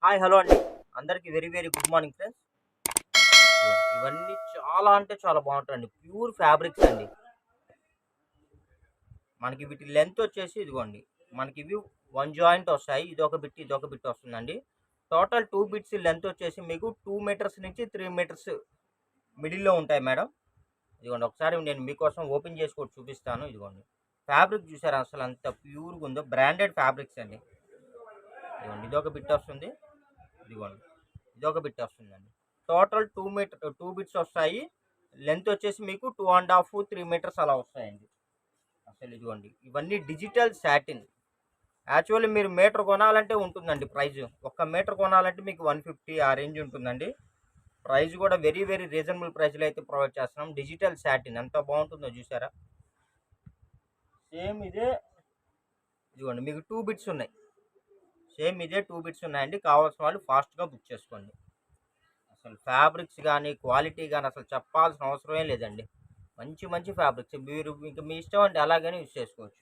Hi hello అండి. అందరికీ very very good morning friends. ఇవన్నీ చాలా అంటే చాలా బాగుంటాయండి. ప్యూర్ ఫ్యాబ్రిక్స్ అండి. మనకి వీటి లెంత్ వచ్చేసి ఇదిగోండి. మనకి ఇవి 1 జాయింట్ వస్తాయి. ఇదొక బిట్ వస్తుందండి. టోటల్ 2 బిట్స్ లెంత్ వచ్చేసి మీకు 2 మీటర్స్ నుంచి 3 మీటర్స్ మిడిల్‌లో ఉంటాయి మేడం. ఇదిగోండి ఒకసారి నేను మీకోసం ఓపెన్ చేసి కూడా చూపిస్తాను. ఇదిగోండి. ఫ్యాబ్రిక్ చూసారా అసలు అంత ప్యూర్‌గా ఉందో. బ్రాండెడ్ ఫ్యాబ్రిక్స్ అండి. ఇదిగోండి ఇదొక బిట్ వస్తుంది. ఇదిగోండి ఇదొక బిట్ వస్తుందండి. టోటల్ 2 బిట్స్ వస్తాయి. లెంత్ వచ్చేసి మీకు 2 ½ 3 మీటర్స్ అలా వస్తాయండి. అసలు ఇదిగోండి ఇవన్నీ డిజిటల్ సాటిన్. యాక్చువల్లీ మీరు మీటర్ కొనాలంటే ఉంటుందండి ప్రైజ్. ఒక్క మీటర్ కొనాలంటే మీకు 150 ఆ రేంజ్ ఉంటుందండి. ప్రైస్ కూడా వెరీ వెరీ రీజనబుల్ ప్రైస్లో అయితే ప్రొవైడ్ చేస్తున్నాం. డిజిటల్ సాటిన్ ఎంత బాగుంటుందో చూసారా. సేమ్ ఇదే ఇదిగోండి మీకు 2 బిట్స్ ఉన్నాయి. సేమ్ ఇదే 2 బిట్స్ ఉన్నాయండి. కావాల్సిన వాళ్ళు ఫాస్ట్గా బుక్ చేసుకోండి. అసలు ఫ్యాబ్రిక్స్ కానీ క్వాలిటీ కానీ అసలు చెప్పాల్సిన అవసరమే లేదండి. మంచి మంచి ఫ్యాబ్రిక్స్ మీరు ఇంకా మీ ఇష్టం అండి, అలాగనే యూజ్ చేసుకోవచ్చు.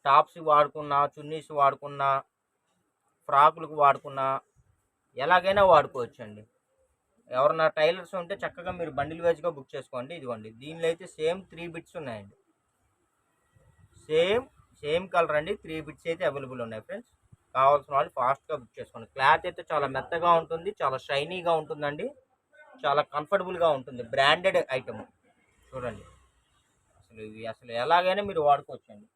టాప్స్ వాడుకున్నా, చున్నీస్ వాడుకున్నా, ఫ్రాకులకు వాడుకున్నా, ఎలాగైనా వాడుకోవచ్చు అండి. ఎవరన్నా టైలర్స్ ఉంటే చక్కగా మీరు బండిల్ వైజ్గా బుక్ చేసుకోండి. ఇదిగోండి దీనిలో అయితే సేమ్ 3 బిట్స్ ఉన్నాయండి. సేమ్ కలర్ అండి. 3 బిట్స్ అయితే అవైలబుల్ ఉన్నాయి ఫ్రెండ్స్. కావాల్సిన వాళ్ళు ఫాస్ట్గా బుక్ చేసుకోండి. క్లాత్ అయితే చాలా మెత్తగా ఉంటుంది, చాలా షైనీగా ఉంటుందండి, చాలా కంఫర్టబుల్గా ఉంటుంది. బ్రాండెడ్ ఐటమ్ చూడండి. అసలు ఇవి అసలు ఎలాగైనా మీరు వాడుకోవచ్చండి.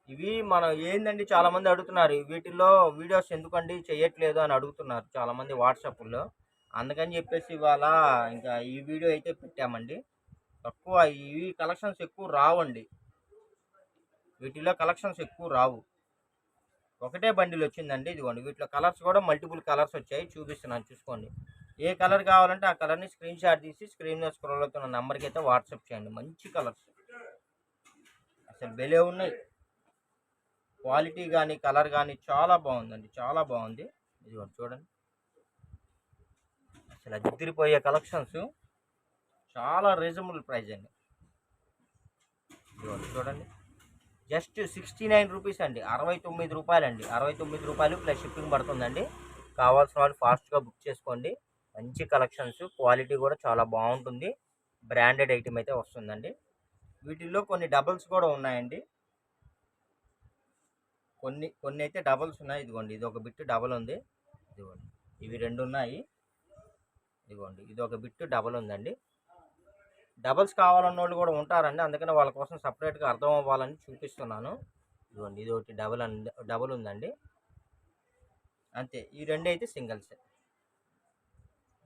ఇవి మనం ఏందండి చాలామంది అడుగుతున్నారు, వీటిల్లో వీడియోస్ ఎందుకండి చేయట్లేదు అని అడుగుతున్నారు చాలామంది వాట్సాప్లో. అందుకని చెప్పేసి ఇవాళ ఇంకా ఈ వీడియో అయితే పెట్టామండి. తక్కువ ఇవి కలెక్షన్స్ ఎక్కువ రావండి. వీటిలో కలెక్షన్స్ ఎక్కువ రావు. ఒకటే బండిల్ వచ్చిందండి. ఇదిగోండి వీటిలో కలర్స్ కూడా మల్టిపుల్ కలర్స్ వచ్చాయి. చూపిస్తున్నాను చూసుకోండి. ఏ కలర్ కావాలంటే ఆ కలర్ని స్క్రీన్ షాట్ తీసి స్క్రీన్ మీద స్క్రోల్ అవుతున్న నెంబర్కి అయితే వాట్సాప్ చేయండి. మంచి కలర్స్ అసలు భలే ఉన్నాయి. క్వాలిటీ కానీ కలర్ కానీ చాలా బాగుందండి, చాలా బాగుంది. ఇదిగోండి చూడండి అసలు అదిరిపోయే కలెక్షన్స్, చాలా రీజనబుల్ ప్రైస్ అండి. ఇదిగోండి చూడండి జస్ట్ 69 రూపీస్ అండి. 69 రూపాయలండి. 69 రూపాయలు ప్లస్ షిప్పింగ్ పడుతుందండి. కావాల్సిన వాళ్ళు ఫాస్ట్గా బుక్ చేసుకోండి. మంచి కలెక్షన్స్, క్వాలిటీ కూడా చాలా బాగుంటుంది. బ్రాండెడ్ ఐటమ్ అయితే వస్తుందండి. వీటిల్లో కొన్ని డబల్స్ కూడా ఉన్నాయండి. కొన్ని అయితే డబల్స్ ఉన్నాయి. ఇదిగోండి ఇది ఒక బిట్ డబల్ ఉంది. ఇదిగోండి ఇవి 2 ఉన్నాయి. ఇదిగోండి ఇది ఒక బిట్ డబల్ ఉందండి. డబల్స్ కావాలన్న వాళ్ళు కూడా ఉంటారండి. అందుకని వాళ్ళ కోసం సపరేట్గా అర్థం అవ్వాలని చూపిస్తున్నాను. ఇదిగోండి ఇది ఒకటి డబల్ ఉందండి. అంతే, ఈ 2 అయితే సింగిల్స్.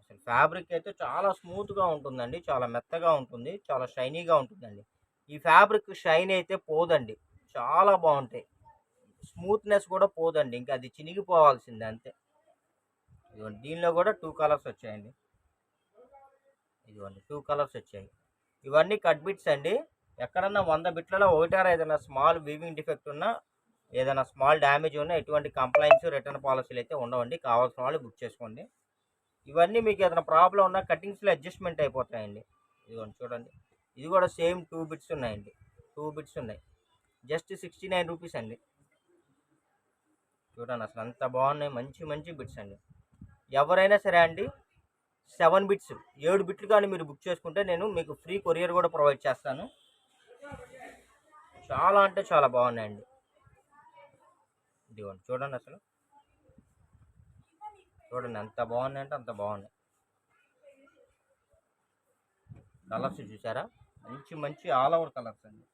అసలు ఫ్యాబ్రిక్ అయితే చాలా స్మూత్గా ఉంటుందండి, చాలా మెత్తగా ఉంటుంది, చాలా షైనీగా ఉంటుందండి. ఈ ఫ్యాబ్రిక్ షైన్ అయితే పోదండి. చాలా బాగుంటాయి. స్మూత్నెస్ కూడా పోదండి, ఇంకా అది చినిగిపోవాల్సిందే అంతే. ఇదిగోండి దీనిలో కూడా 2 కలర్స్ వచ్చాయండి. ఇదిగోండి 2 కలర్స్ వచ్చాయి. ఇవన్నీ కట్ బిట్స్ అండి. ఎక్కడన్నా 100 బిట్లలో ఒకటారా ఏదైనా స్మాల్ వీవింగ్ డిఫెక్ట్ ఉన్నా, ఏదైనా స్మాల్ డ్యామేజ్ ఉన్నా ఎటువంటి కంప్లైంట్స్ రిటర్న్ పాలసీలు అయితే ఉండవండి. కావాల్సిన వాళ్ళు బుక్ చేసుకోండి. ఇవన్నీ మీకు ఏదైనా ప్రాబ్లం ఉన్నా కటింగ్స్లో అడ్జస్ట్మెంట్ అయిపోతాయండి. ఇదిగోండి చూడండి ఇది కూడా సేమ్ 2 బిట్స్ ఉన్నాయండి. 2 బిట్స్ ఉన్నాయి. జస్ట్ 69 రూపీస్ అండి. చూడండి అసలు అంత బాగున్నాయి. మంచి మంచి బిట్స్ అండి. ఎవరైనా సరే అండి 7 బిట్స్ 7 బిట్లు కానీ మీరు బుక్ చేసుకుంటే నేను మీకు ఫ్రీ కొరియర్ కూడా ప్రొవైడ్ చేస్తాను. చాలా అంటే చాలా బాగున్నాయండి. ఇదిగోండి చూడండి అసలు చూడండి ఎంత బాగున్నాయి అంటే అంత బాగున్నాయి. కలర్స్ చూసారా, మంచి మంచి ఆల్ ఓవర్ కలర్స్ అండి.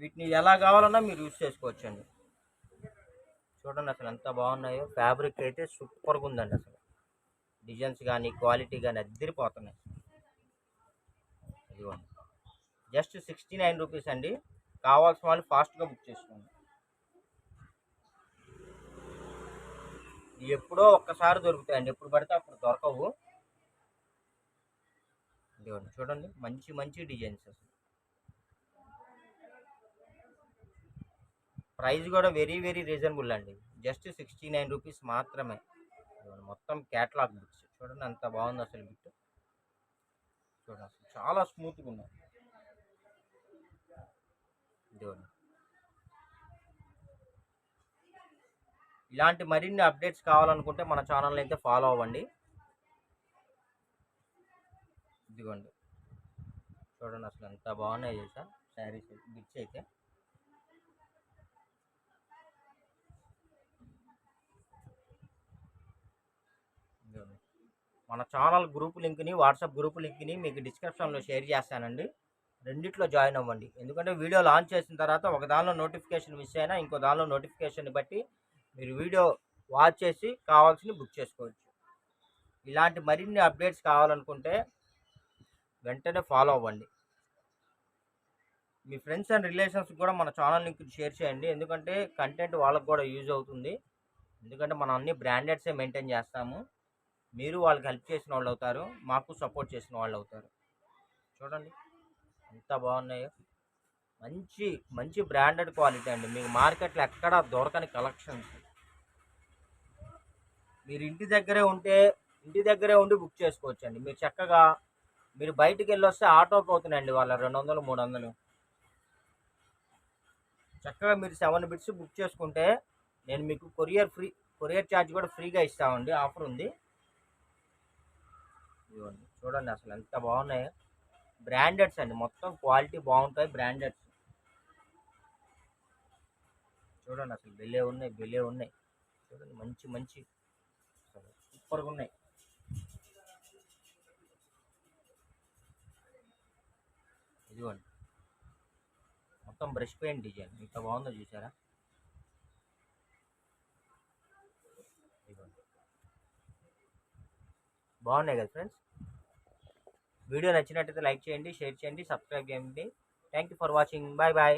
వీటిని ఎలా కావాలన్నా మీరు యూజ్ చేసుకోవచ్చండి. చూడండి అసలు ఎంత బాగున్నాయో. ఫ్యాబ్రిక్ అయితే సూపర్గా ఉందండి. అసలు డిజైన్స్ కానీ క్వాలిటీ కానీ అద్దరిపోతున్నాయి. ఇదిగోండి జస్ట్ 69 రూపీస్ అండి. కావాల్సిన వాళ్ళు ఫాస్ట్గా బుక్ చేసుకోండి. ఎప్పుడో ఒక్కసారి దొరుకుతాయండి, ఎప్పుడు పడితే అప్పుడు దొరకవు. ఇదిగోండి చూడండి మంచి మంచి డిజైన్స్. అసలు ప్రైస్ కూడా వెరీ వెరీ రీజనబుల్ అండి. జస్ట్ 69 రూపీస్ మాత్రమే. మొత్తం క్యాటలాగ్ బుక్స్ చూడండి ఎంత బాగుంది అసలు బిట్. చూడండి అసలు చాలా స్మూత్గా ఉన్నాయి. ఇదిగోండి ఇలాంటి మరిన్ని అప్డేట్స్ కావాలనుకుంటే మన ఛానల్ అయితే ఫాలో అవ్వండి. ఇదిగోండి చూడండి అసలు ఎంత బాగున్నాయి తెలుసా శారీస్ బిట్స్ అయితే. ఇదిగోండి. మన ఛానల్ గ్రూప్ లింక్ని, వాట్సాప్ గ్రూప్ లింక్ని మీకు డిస్క్రిప్షన్లో షేర్ చేస్తానండి. రెండిట్లో జాయిన్ అవ్వండి. ఎందుకంటే వీడియో లాంచ్ చేసిన తర్వాత ఒక దానిలో నోటిఫికేషన్ మిస్ అయినా ఇంకో దానిలో నోటిఫికేషన్ బట్టి మీరు వీడియో వాచ్ చేసి కావాల్సినవి బుక్ చేసుకోవచ్చు. ఇలాంటి మరిన్ని అప్డేట్స్ కావాలనుకుంటే వెంటనే ఫాలో అవ్వండి. మీ ఫ్రెండ్స్ అండ్ రిలేషన్స్ కూడా మన ఛానల్ లింక్ షేర్ చేయండి. ఎందుకంటే కంటెంట్ వాళ్ళకు కూడా యూజ్ అవుతుంది. ఎందుకంటే మనం అన్ని బ్రాండెడ్సే మెయింటైన్ చేస్తాము. మీరు వాళ్ళకి హెల్ప్ చేసిన వాళ్ళు అవుతారు, మాకు సపోర్ట్ చేసిన వాళ్ళు అవుతారు. చూడండి ఎంత బాగున్నాయో. మంచి మంచి బ్రాండెడ్ క్వాలిటీ అండి. మీకు మార్కెట్లో ఎక్కడ దొరకని కలెక్షన్స్. మీరు ఇంటి దగ్గరే ఉండి బుక్ చేసుకోవచ్చు అండి. మీరు చక్కగా మీరు బయటికి వెళ్ళొస్తే ఆటోకి అవుతున్నాయండి వాళ్ళ 200 300. చక్కగా మీరు 7 బిట్స్ బుక్ చేసుకుంటే నేను మీకు కొరియర్ ఛార్జ్ కూడా ఫ్రీగా ఇస్తామండి. ఆఫర్ ఉంది. ఇదిగోండి చూడండి అసలు ఎంత బాగున్నాయో. బ్రాండెడ్స్ అండి, మొత్తం క్వాలిటీ బాగుంటాయి. బ్రాండెడ్స్ చూడండి అసలు భలే ఉన్నాయి. చూడండి మంచి మంచి సూపర్గా ఉన్నాయి. ఇదిగోండి మొత్తం బ్రష్ పెయింట్ డిజైన్ ఎంత బాగుందో చూసారా. ఇదిగోండి బాగున్నాయి కదా ఫ్రెండ్స్. వీడియో నచ్చినట్టయితే లైక్ చేయండి, షేర్ చేయండి, సబ్స్క్రైబ్ చేయండి. Thank you for watching. Bye bye.